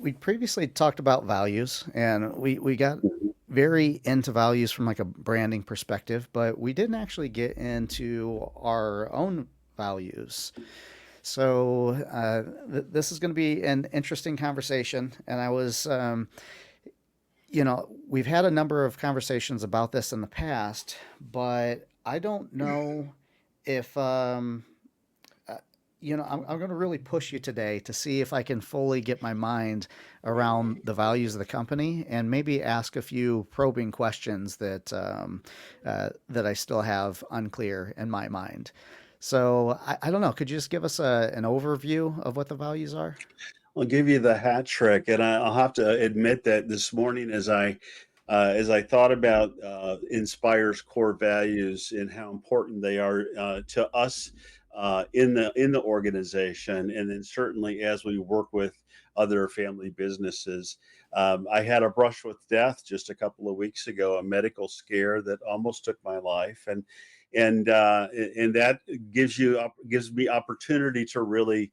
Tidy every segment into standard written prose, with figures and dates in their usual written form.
we previously talked about values, and we got very into values from like a branding perspective, but we didn't actually get into our own values. So this is going to be an interesting conversation, and we've had a number of conversations about this in the past, but I don't know if uh, I'm going to really push you today to see if I can fully get my mind around the values of the company and maybe ask a few probing questions that I still have unclear in my mind. So I don't know. Could you just give us an overview of what the values are? I'll give you the hat trick, and I'll have to admit that this morning, as I thought about Inspire's core values and how important they are to us in the organization, and then certainly as we work with other family businesses. I had a brush with death just a couple of weeks ago, a medical scare that almost took my life, and that gives me opportunity to really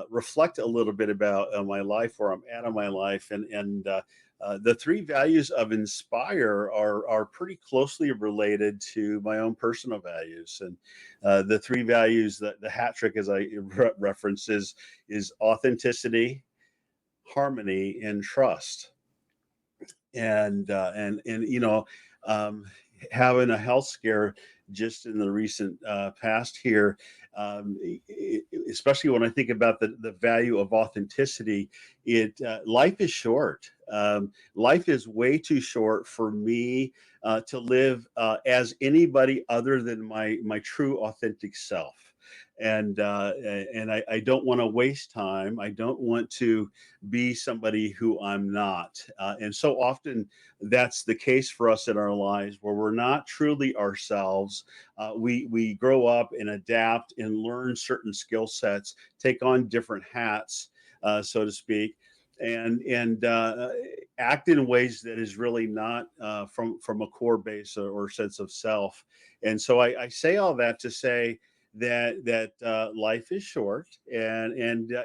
reflect a little bit about my life, where I'm at in my life, and the three values of Inspire are pretty closely related to my own personal values. And the three values, that the hat trick, as I reference, is authenticity, harmony, and trust. And um, having a health scare just in the recent past here, especially when I think about the value of authenticity, it life is short. Life is way too short for me to live as anybody other than my true authentic self. And I don't want to waste time. I don't want to be somebody who I'm not. And so often that's the case for us in our lives, where we're not truly ourselves. We grow up and adapt and learn certain skill sets, take on different hats, so to speak, and act in ways that is really not from a core base or sense of self. And so I say all that to say that life is short, and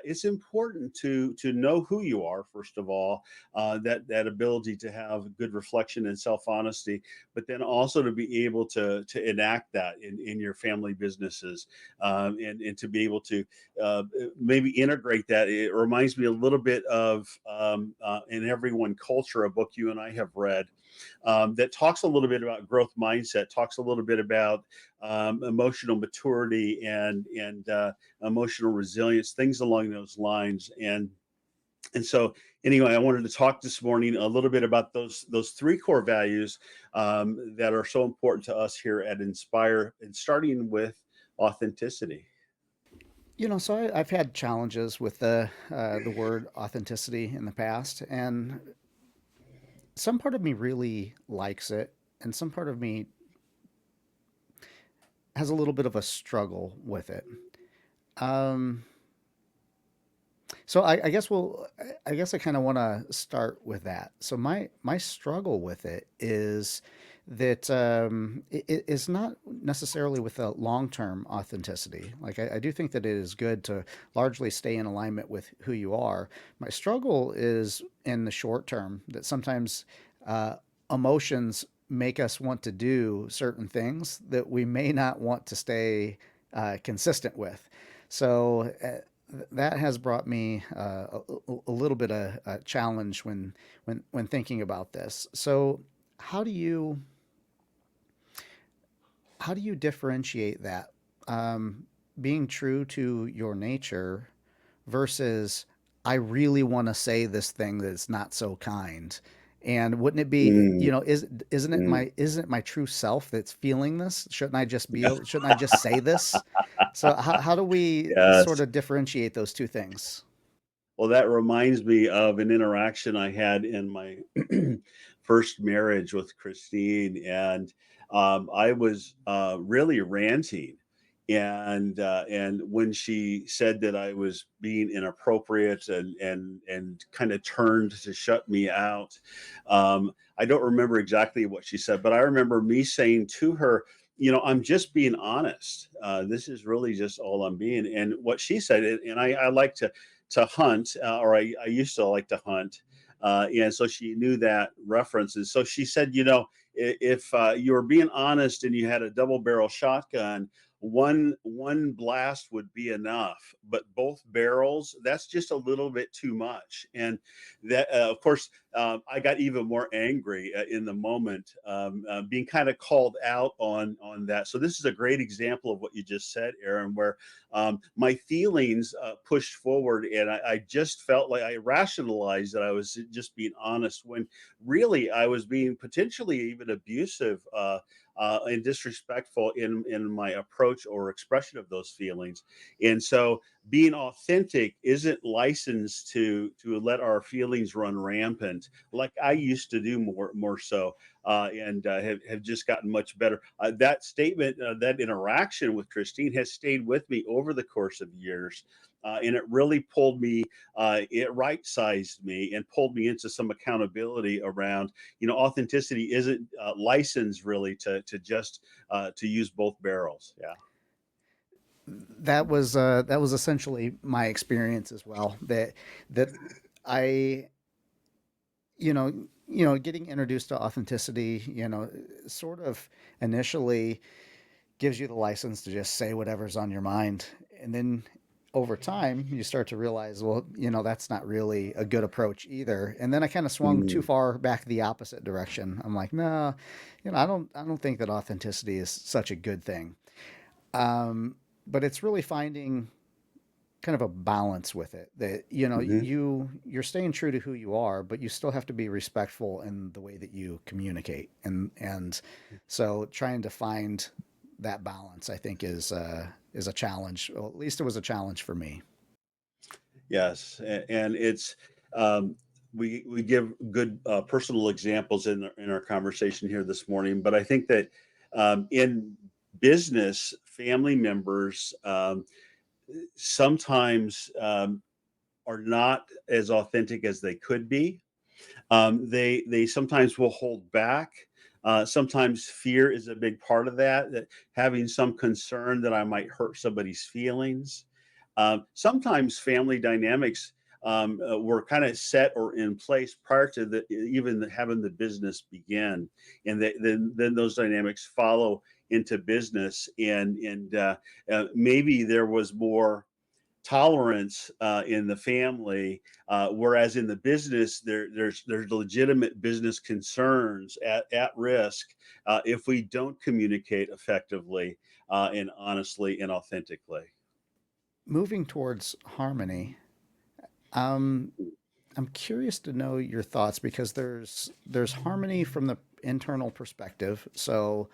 it's important to know who you are, first of all, that ability to have good reflection and self honesty, but then also to be able to enact that in your family businesses, and to be able to maybe integrate that. It reminds me a little bit of In Everyone Culture, a book you and I have read, that talks a little bit about growth mindset, talks a little bit about emotional maturity and emotional resilience, things along those lines. And so, anyway, I wanted to talk this morning a little bit about those three core values that are so important to us here at Inspire, and starting with authenticity. I've had challenges with the word authenticity in the past, and some part of me really likes it, and some part of me has a little bit of a struggle with it. Um, I guess I kind of want to start with that. So my struggle with it is that it is not necessarily with a long term authenticity. Like I do think that it is good to largely stay in alignment with who you are. My struggle is in the short term, that sometimes uh, emotions make us want to do certain things that we may not want to stay consistent with. So that has brought me a little bit of a challenge when thinking about this. So how do you how do you differentiate that, um, being true to your nature versus I really want to say this thing that's not so kind? And wouldn't it be, Mm, mm. isn't it my true self that's feeling this? Shouldn't I just say this? So how do we sort Yes. of differentiate those two things? Well, that reminds me of an interaction I had in my first marriage with Christine, and I was really ranting. And when she said that I was being inappropriate and kind of turned to shut me out, I don't remember exactly what she said, but I remember me saying to her, I'm just being honest. This is really just all I'm being. And what she said, and I like to hunt, or I used to like to hunt, and so she knew that reference. And so she said, you know, if you were being honest and you had a double barrel shotgun, one blast would be enough, but both barrels, that's just a little bit too much. And that, of course, I got even more angry in the moment, being kind of called out on that. So this is a great example of what you just said, Aaron, where my feelings pushed forward, and I just felt like I rationalized that I was just being honest when really I was being potentially even abusive. And disrespectful in my approach or expression of those feelings, and so being authentic isn't licensed to let our feelings run rampant like I used to do more so, and have just gotten much better. That statement, that interaction with Christine has stayed with me over the course of years. And it really pulled me, it right sized me and pulled me into some accountability around, you know, authenticity isn't licensed really to just to use both barrels. Yeah. That was essentially my experience as well. That I getting introduced to authenticity, sort of initially gives you the license to just say whatever's on your mind, and then over time you start to realize, well, that's not really a good approach either. And then I kind of swung too Mm, far back the opposite direction. I'm like, no, I don't think that authenticity is such a good thing. um, but it's really finding kind of a balance with it, that mhm. you're staying true to who you are, but you still have to be respectful in the way that you communicate. And so trying to find that balance, I think, is a challenge. Well, at least it was a challenge for me. Yes, and it's um, we give good personal examples in our conversation here this morning, but I think that in business, family members sometimes are not as authentic as they could be. They sometimes will hold back. Sometimes fear is a big part of that. That having some concern that I might hurt somebody's feelings. Sometimes family dynamics were kind of set or in place prior to having the business begin, and then those dynamics follow into business, and maybe there was more tolerance in the family, whereas in the business there's legitimate business concerns at risk if we don't communicate effectively and honestly and authentically. Moving towards harmony, um, I'm curious to know your thoughts, because there's harmony from the internal perspective, so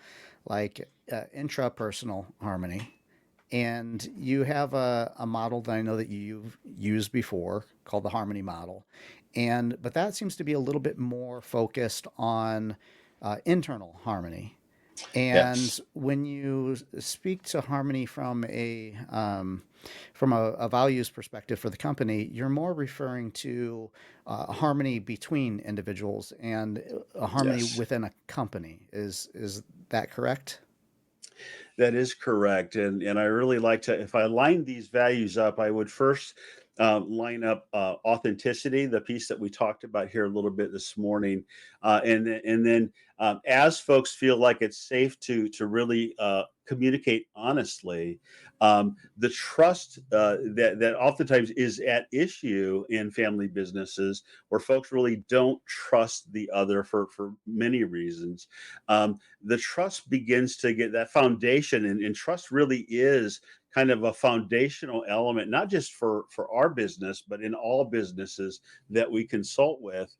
like intrapersonal harmony. And you have a model that I know that you've used before called the Harmony model. But that seems to be a little bit more focused on internal harmony. And Yes. when you speak to harmony from a values perspective for the company, you're more referring to harmony between individuals and a harmony Yes. within a company. Is that correct? That is correct, and I really like to. If I line these values up, I would first line up authenticity, the piece that we talked about here a little bit this morning, and then as folks feel like it's safe to really communicate honestly, the trust that oftentimes is at issue in family businesses where folks really don't trust the other for many reasons. The trust begins to get that foundation, and trust really is kind of a foundational element, not just for our business but in all businesses that we consult with.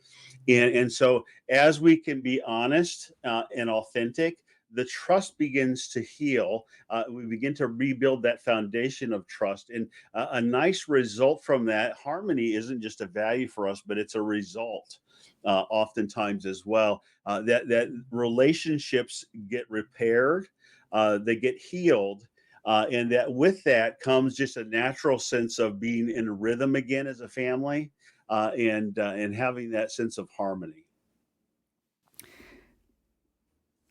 And so as we can be honest and authentic, the trust begins to heal. We begin to rebuild that foundation of trust, and a nice result from that harmony isn't just a value for us, but it's a result oftentimes as well. That relationships get repaired, they get healed, and that with that comes just a natural sense of being in rhythm again as a family, and having that sense of harmony.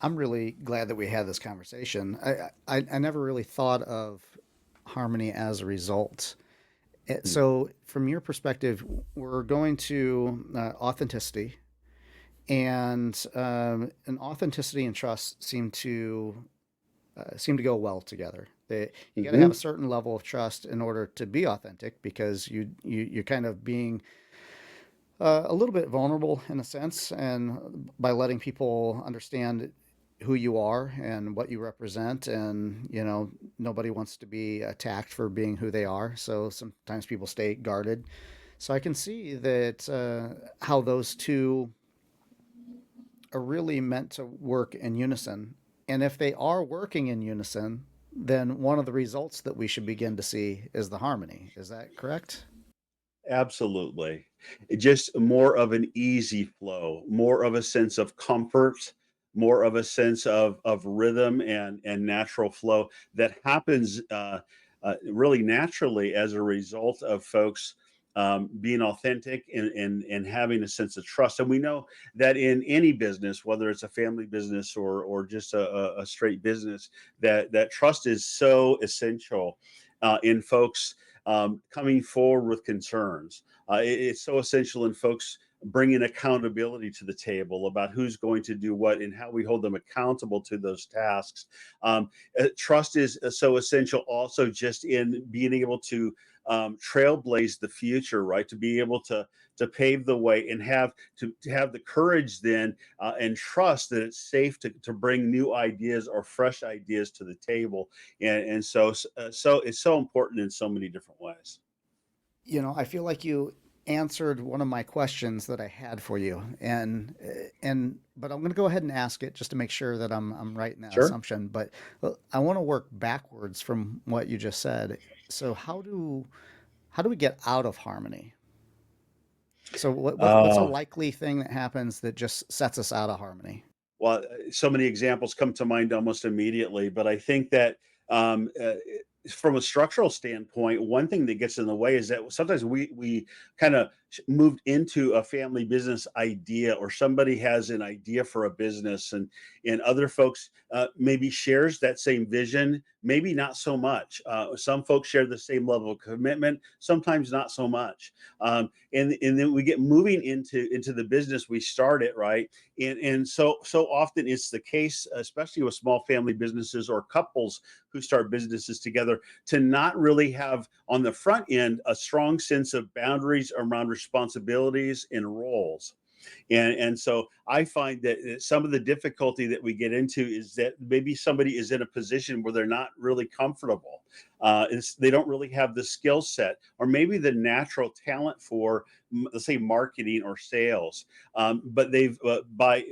I'm really glad that we had this conversation. I never really thought of harmony as a result. Mm. So, from your perspective, we're going to authenticity, and authenticity and trust seem to go well together. You got to have a Hmm. certain level of trust in order to be authentic, because you're kind of being a little bit vulnerable in a sense, and by letting people understand who you are and what you represent, and nobody wants to be attacked for being who they are, so sometimes people stay guarded. So I can see that how those two are really meant to work in unison. And if they are working in unison, then one of the results that we should begin to see is the harmony. Is that correct? Absolutely. Just more of an easy flow, more of a sense of comfort, more of a sense of rhythm and natural flow that happens really naturally as a result of folks being authentic and having a sense of trust. And we know that in any business, whether it's a family business or just a straight business, that trust is so essential in folks coming forward with concerns. It's so essential in folks bringing accountability to the table about who's going to do what and how we hold them accountable to those tasks. Trust is so essential also just in being able to trailblaze the future, right? To be able to pave the way and to have the courage then and trust that it's safe to bring new ideas or fresh ideas to the table. And so it's so important in so many different ways. I feel like you answered one of my questions that I had for you, and but I'm going to go ahead and ask it just to make sure that I'm right in that Sure. assumption. But I want to work backwards from what you just said. So how do we get out of harmony? So what's a Oh, likely thing that happens that just sets us out of harmony? well, so many examples come to mind almost immediately, but I think that um, uh, from a structural standpoint, one thing that gets in the way is that sometimes we kind of moved into a family business idea, or somebody has an idea for a business, and other folks maybe shares that same vision, maybe not so much. Some folks share the same level of commitment, sometimes not so much. And then we get moving into the business we started, right? And so often it's the case, especially with small family businesses or couples who start businesses together, to not really have on the front end a strong sense of boundaries around responsibilities and roles. And so I find that some of the difficulty that we get into is that maybe somebody is in a position where they're not really comfortable. They don't really have the skill set, or maybe the natural talent for, let's say, marketing or sales. But they've by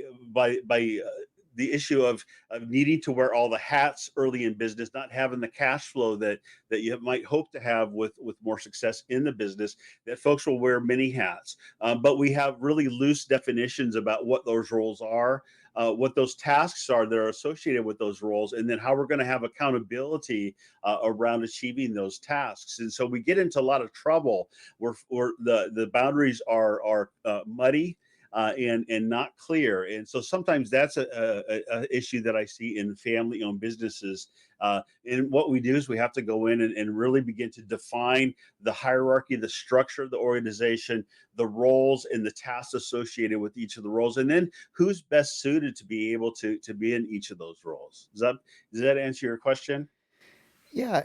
the issue of needing to wear all the hats early in business, not having the cash flow that you might hope to have with more success in the business, that folks will wear many hats. But we have really loose definitions about what those roles are, what those tasks are that are associated with those roles, and then how we're going to have accountability around achieving those tasks. And so we get into a lot of trouble where the boundaries are muddy. And not clear, and so sometimes that's a issue that I see in family-owned businesses. And what we do is we have to go in and really begin to define the hierarchy, the structure of the organization, the roles and the tasks associated with each of the roles, and then who's best suited to be able to be in each of those roles. Does that answer your question? Yeah,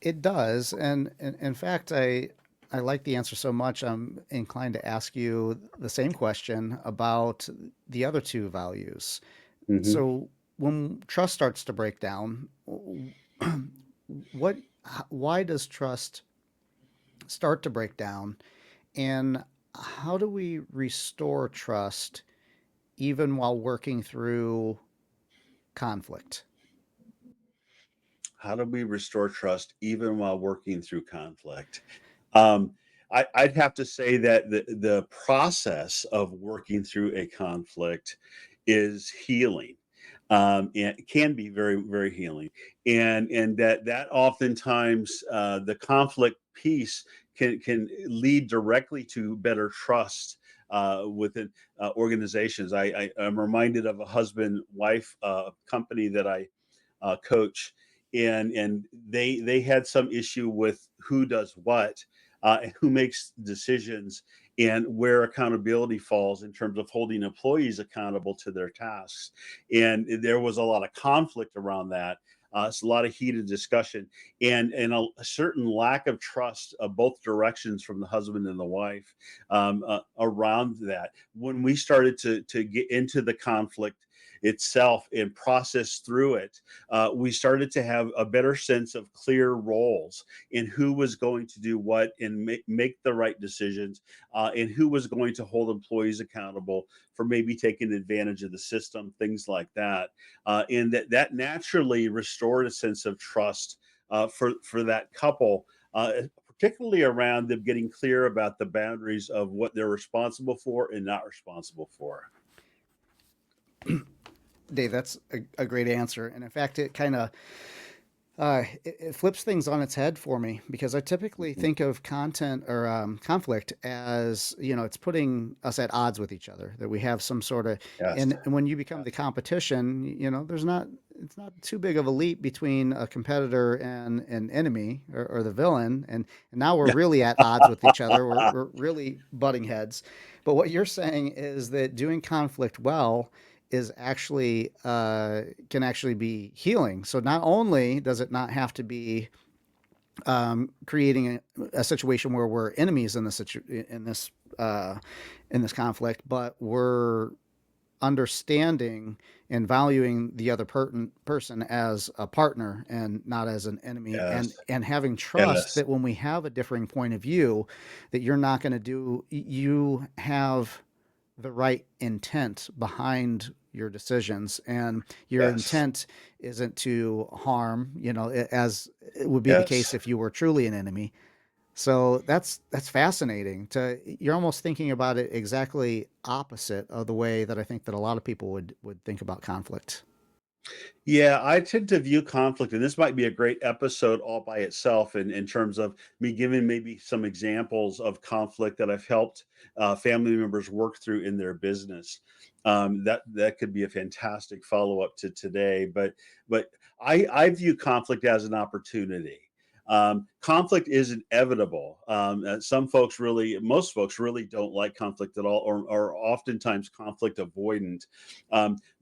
it does. And in fact, I like the answer so much, I'm inclined to ask you the same question about the other two values. Hmm. So when trust starts to break down, what, why does trust start to break down, and how do we restore trust even while working through conflict? How do we restore trust even while working through conflict? Um, I'd have to say that the process of working through a conflict is healing. And it can be very, very healing, and that oftentimes the conflict piece can lead directly to better trust within organizations. I'm reminded of a husband wife company that I coach, and they had some issue with who does what. and who makes decisions and where accountability falls in terms of holding employees accountable to their tasks. And there was a lot of conflict around that. It's a lot of heated discussion and a certain lack of trust of both directions from the husband and the wife around that. When we started to get into the conflict itself and process through it, we started to have a better sense of clear roles in who was going to do what and make the right decisions, and who was going to hold employees accountable for maybe taking advantage of the system, things like that. And that naturally restored a sense of trust for that couple. Particularly around them getting clear about the boundaries of what they're responsible for and not responsible for. Dave, that's a great answer. And in fact, it kind of it flips things on its head for me because I typically Mhm. think of content or conflict as, it's putting us at odds with each other, that we have some sort of, Yes. and when you become the Yes. competition, it's not too big of a leap between a competitor and an enemy or the villain. And now we're really at odds with each other. We're really butting heads. But what you're saying is that doing conflict well is actually can actually be healing. So not only does it not have to be creating a situation where we're enemies in uh, in this conflict, but we're understanding and valuing the other person as a partner and not as an enemy, Yes. and having trust Yes. that when we have a differing point of view, that you're not going to do you have the right intent behind your decisions, and your Yes. intent isn't to harm, as it would be the case Yes. if you were truly an enemy. So that's fascinating. To You're almost thinking about it exactly opposite of the way that I think that a lot of people would think about conflict. Yeah, I tend to view conflict, and this might be a great episode all by itself in terms of me giving maybe some examples of conflict that I've helped family members work through in their business. That could be a fantastic follow up to today, but I view conflict as an opportunity. Conflict is inevitable. Most folks really don't like conflict at all, or oftentimes conflict avoidant.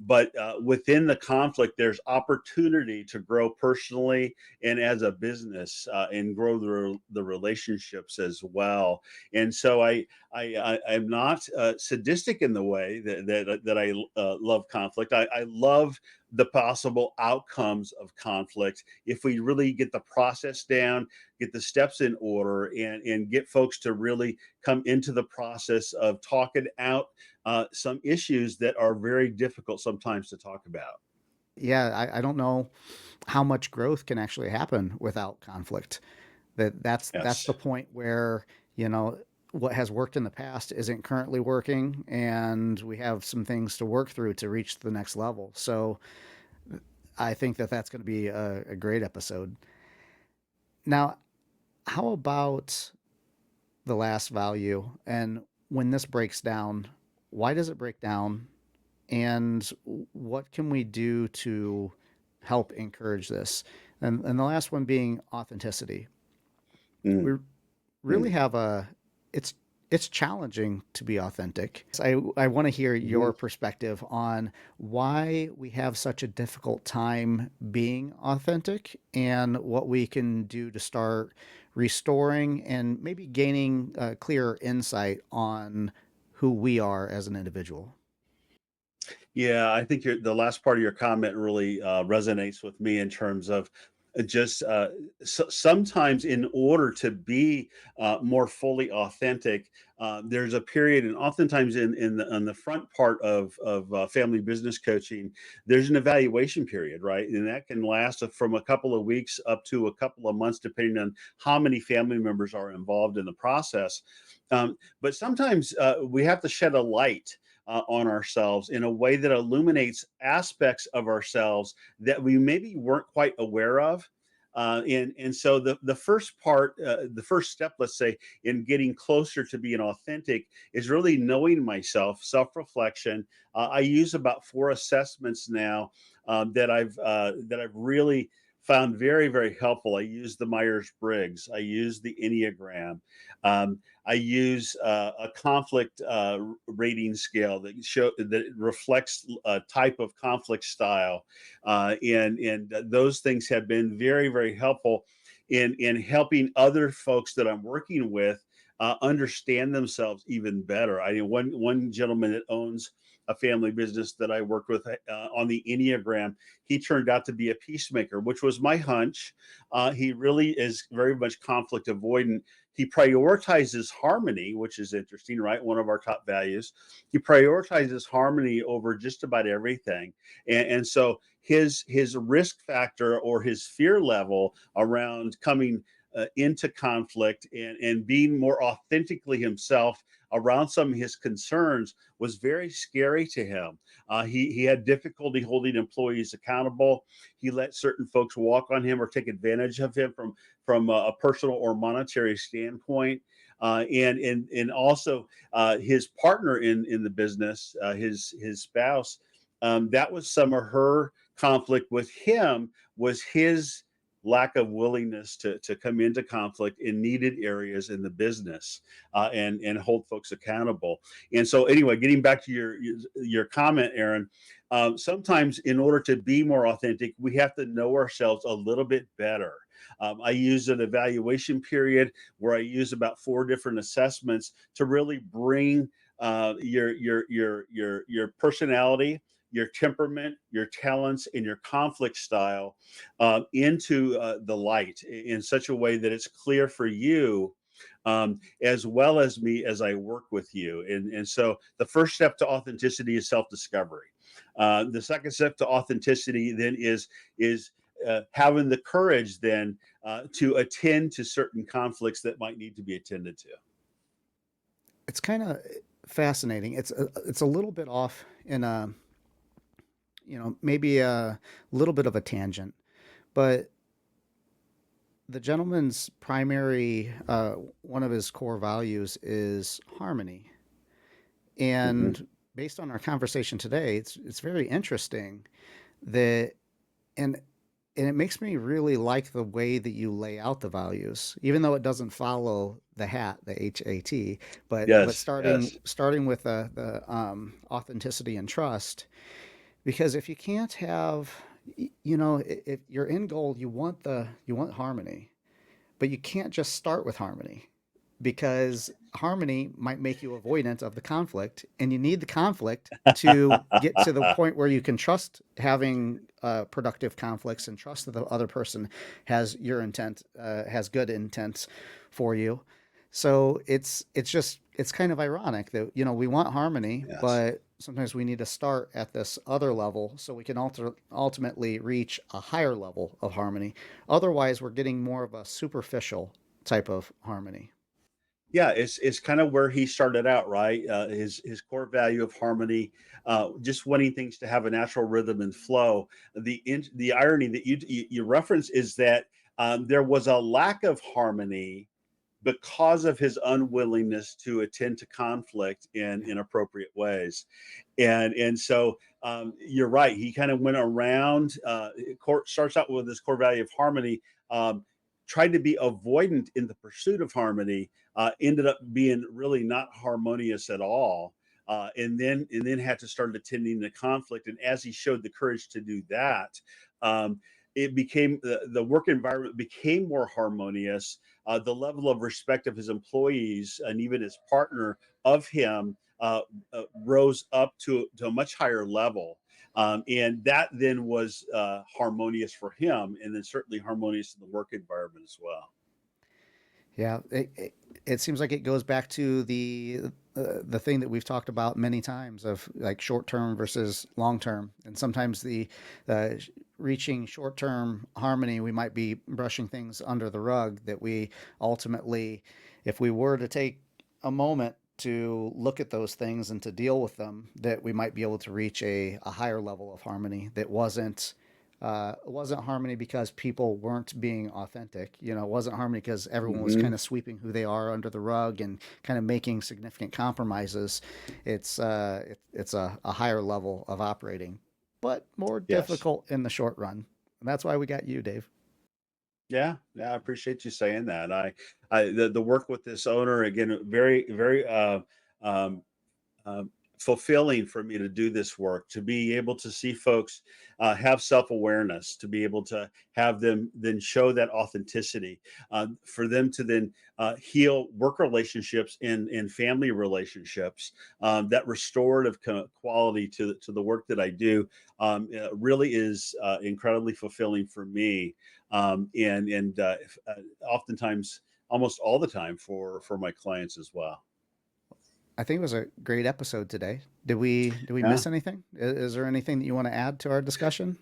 But within the conflict, there's opportunity to grow personally and as a business, and grow the relationships as well. And so I'm not sadistic in the way that I love conflict. I love the possible outcomes of conflict if we really get the process down, get the steps in order, and get folks to really come into the process of talking out some issues that are very difficult sometimes to talk about. Yeah, I don't know how much growth can actually happen without conflict. That's the Yes. point where, you know, what has worked in the past isn't currently working, and we have some things to work through to reach the next level. So I think that that's going to be a great episode. Now, how about the last value? And when this breaks down, why does it break down? And what can we do to help encourage this? And the last one being authenticity. We Mm, really mm, have it's it's challenging to be authentic. So I want to hear mhm. your perspective on why we have such a difficult time being authentic, and what we can do to start restoring and maybe gaining a clearer insight on who we are as an individual. Yeah, I think the last part of your comment really resonates with me in terms of just sometimes in order to be more fully authentic, there's a period, and oftentimes on the front part of family business coaching, there's an evaluation period, right? And that can last from a couple of weeks up to a couple of months, depending on how many family members are involved in the process. But sometimes we have to shed a light on ourselves in a way that illuminates aspects of ourselves that we maybe weren't quite aware of. And so the first part, the first step, let's say, in getting closer to being authentic is really knowing myself, self reflection. I use about 4 assessments now that I've really found very, very helpful. I use the Myers Briggs, I use the Enneagram, I use a conflict rating scale that reflects a type of conflict style, and those things have been very, very helpful in helping other folks that I'm working with understand themselves even better. I mean, one gentleman that owns a family business that I worked with on the Enneagram, he turned out to be a peacemaker, which was my hunch. He really is very much conflict avoidant. He prioritizes harmony, which is interesting, right? One of our top values. He prioritizes harmony over just about everything, and so his risk factor or his fear level around coming into conflict and being more authentically himself around some of his concerns was very scary to him. He had difficulty holding employees accountable. He let certain folks walk on him or take advantage of him from a personal or monetary standpoint. And also his partner in the business, his spouse, that was some of her conflict with him, was his lack of willingness to come into conflict in needed areas in the business, and hold folks accountable. And so anyway, getting back to your comment, Aaron, sometimes in order to be more authentic, we have to know ourselves a little bit better. I use an evaluation period where I use about 4 different assessments to really bring your personality, your temperament, your talents, and your conflict style into the light in such a way that it's clear for you, as well as me as I work with you. And so the first step to authenticity is self-discovery. The second step to authenticity then is having the courage then to attend to certain conflicts that might need to be attended to. It's kind of fascinating. It's a little bit off in a, maybe a little bit of a tangent, but the gentleman's primary, one of his core values is harmony. Hmm. And based on our conversation today, it's very interesting that, and and it makes me really like the way that you lay out the values, even though it doesn't follow the hat, the HAT, but Yes, starting yes. starting with the authenticity and trust. Because if you can't have, if your end goal, you want harmony, but you can't just start with harmony, because harmony might make you avoidant of the conflict, and you need the conflict to get to the point where you can trust having productive conflicts and trust that the other person has your intent, has good intent for you. So it's kind of ironic that we want harmony, Yes. but sometimes we need to start at this other level so we can ultimately reach a higher level of harmony. Otherwise, we're getting more of a superficial type of harmony. Yeah, it's kind of where he started out, right? His core value of harmony, just wanting things to have a natural rhythm and flow. The irony that you reference is that there was a lack of harmony because of his unwillingness to attend to conflict in inappropriate ways, and so you're right. He kind of went around. Starts out with this core value of harmony. Tried to be avoidant in the pursuit of harmony, ended up being really not harmonious at all. And then had to start attending the conflict. And as he showed the courage to do that, it became the work environment became more harmonious. The level of respect of his employees and even his partner of him rose up to a much higher level. And that then was harmonious for him, and then certainly harmonious in the work environment as well. Yeah, it seems like it goes back to the thing that we've talked about many times of like short term versus long term, and sometimes uh, reaching short term harmony, we might be brushing things under the rug that we ultimately, if we were to take a moment to look at those things and to deal with them, that we might be able to reach a higher level of harmony that wasn't harmony because people weren't being authentic. It wasn't harmony because everyone was kind Hmm. of sweeping who they are under the rug and kind of making significant compromises. It's a higher level of operating, but more Yes. difficult in the short run. And that's why we got you, Dave. Yeah, yeah, I appreciate you saying that. The work with this owner again, very, very um, um, fulfilling for me to do this work, to be able to see folks have self awareness, to be able to have them then show that authenticity, for them to then heal work relationships and family relationships, that restorative quality to the work that I do, really is incredibly fulfilling for me. And oftentimes, almost all the time for my clients as well. I think it was a great episode today. Did we Yeah. miss anything? Is there anything that you want to add to our discussion?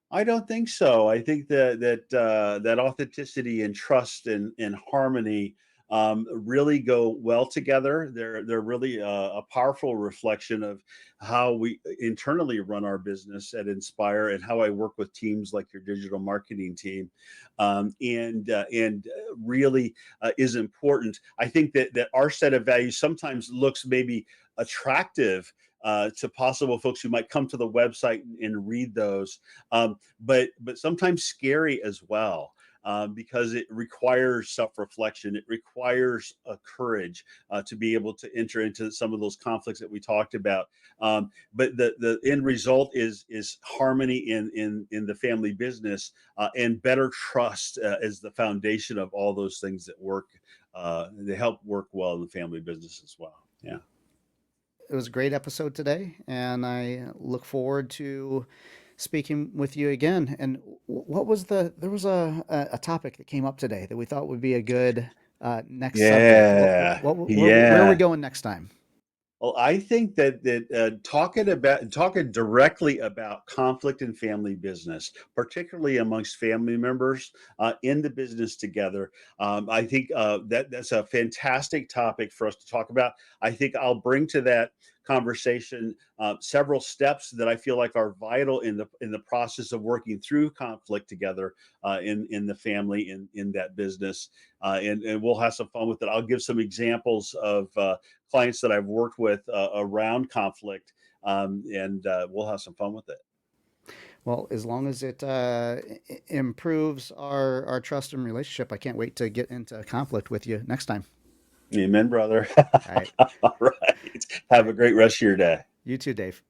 I don't think so. I think that authenticity and trust and harmony really go well together. They're really a powerful reflection of how we internally run our business at Inspire and how I work with teams like your digital marketing team, and really is important. I think that our set of values sometimes looks maybe attractive to possible folks who might come to the website and read those, but sometimes scary as well. Because it requires self-reflection, it requires a courage to be able to enter into some of those conflicts that we talked about. But the end result is harmony in the family business, and better trust as the foundation of all those things that work. They help work well in the family business as well. Yeah. It was a great episode today, and I look forward to speaking with you again. And what was there was a topic that came up today that we thought would be a good next subject. Yeah. Where are we Yeah. going next time? Well, I think that talking directly about conflict in family business, particularly amongst family members in the business together, I think that's a fantastic topic for us to talk about. I think I'll bring to that conversation several steps that I feel like are vital in the process of working through conflict together in the family in that business, and we'll have some fun with it. I'll give some examples of clients that I've worked with around conflict, and we'll have some fun with it. Well, as long as it improves our trust and relationship, I can't wait to get into conflict with you next time. Amen, brother. All right. All right. All Have a right. great rest of your day. You too, Dave.